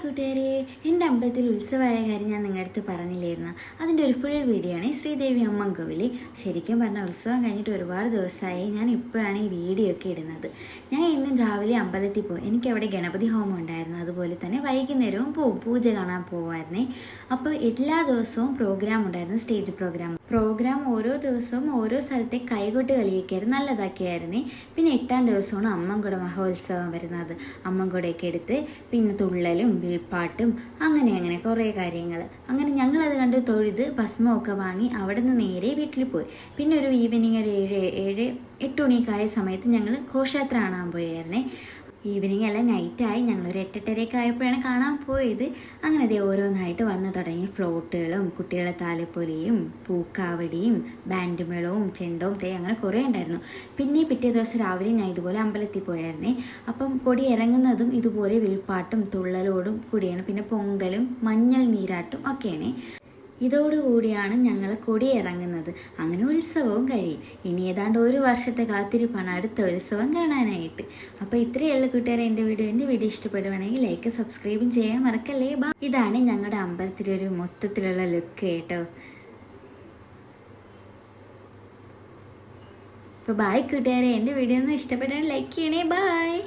കൂട്ടുകാരെ, എൻ്റെ അമ്പലത്തിൽ ഉത്സവമായ കാര്യം ഞാൻ നിങ്ങളുടെ അടുത്ത് പറഞ്ഞില്ലായിരുന്നു. അതിൻ്റെ ഒരു ഫുൾ വീഡിയോ ആണ് ശ്രീദേവി അമ്മൻകോവിൽ. ശരിക്കും പറഞ്ഞാൽ ഉത്സവം കഴിഞ്ഞിട്ട് ഒരുപാട് ദിവസമായി. ഞാൻ ഇപ്പോഴാണ് ഈ വീഡിയോ ഒക്കെ ഇടുന്നത്. ഞാൻ ഇന്നും രാവിലെ അമ്പലത്തിൽ പോയി. എനിക്കവിടെ ഗണപതി ഹോമം ഉണ്ടായിരുന്നു. അതുപോലെ തന്നെ വൈകുന്നേരവും പൂജ കാണാൻ പോവായിരുന്നേ. അപ്പോൾ എല്ലാ ദിവസവും പ്രോഗ്രാം ഉണ്ടായിരുന്നു, സ്റ്റേജ് പ്രോഗ്രാം ഓരോ ദിവസവും ഓരോ സ്ഥലത്തെ കൈകൊട്ട് കളിയൊക്കെയായിരുന്നു, നല്ലതാക്കിയായിരുന്നേ. പിന്നെ 8ാം ദിവസമാണ് അമ്മൻകുട മഹോത്സവം വരുന്നത്. അമ്മൻകുടയൊക്കെ എടുത്ത് പിന്നെ തുള്ളലും വിൽപ്പാട്ടും അങ്ങനെ കുറേ കാര്യങ്ങൾ. അങ്ങനെ ഞങ്ങളത് കണ്ട് തൊഴുത് ഭസ്മമൊക്കെ വാങ്ങി അവിടെ നിന്ന് നേരെ വീട്ടിൽ പോയി. പിന്നെ ഒരു ഈവനിങ് ഒരു 7-8 മണിയൊക്കെ സമയത്ത് ഞങ്ങൾ ഘോഷയാത്ര കാണാൻ പോയായിരുന്നേ. ഈവനിങ് അല്ല, നൈറ്റായി. ഞങ്ങളൊരു 8-8:30 ആയപ്പോഴാണ് കാണാൻ പോയത്. അങ്ങനെ അതേ ഓരോന്നായിട്ട് വന്നു തുടങ്ങി. ഫ്ലോട്ടുകളും കുട്ടികളെ താലപ്പൊലിയും പൂക്കാവടിയും ബാൻഡ് മേളവും ചെണ്ടവും അങ്ങനെ കുറേ ഉണ്ടായിരുന്നു. പിന്നെ പിറ്റേ ദിവസം രാവിലെ ഞാൻ ഇതുപോലെ അമ്പലത്തിൽ പോയായിരുന്നേ. അപ്പം കൊടി ഇറങ്ങുന്നതും ഇതുപോലെ വിൽപ്പാട്ടും തുള്ളലോടും കൂടിയാണ്. പിന്നെ പൊങ്കലും മഞ്ഞൾ നീരാട്ടും ഒക്കെയാണ്. ഇതോടുകൂടിയാണ് ഞങ്ങൾ കൊടി ഇറങ്ങുന്നത്. അങ്ങനെ ഉത്സവവും കഴിയും. ഇനി ഏതാണ്ട് ഒരു വർഷത്തെ കാത്തിരിപ്പാണ് അടുത്ത ഉത്സവം കാണാനായിട്ട്. അപ്പോൾ ഇത്രയുള്ള കൂട്ടുകാരെ എൻ്റെ വീഡിയോ ഇഷ്ടപ്പെടുവാണെങ്കിൽ ലൈക്ക് സബ്സ്ക്രൈബും ചെയ്യാൻ മറക്കല്ലേ. ഇതാണ് ഞങ്ങളുടെ അമ്പലത്തിലൊരു മൊത്തത്തിലുള്ള ലുക്ക് കേട്ടോ. അപ്പോൾ ബായ് കൂട്ടുകാരെ, എൻ്റെ വീഡിയോ ഒന്ന് ഇഷ്ടപ്പെട്ടാൽ ലൈക്ക് ചെയ്യണേ. ബായ്.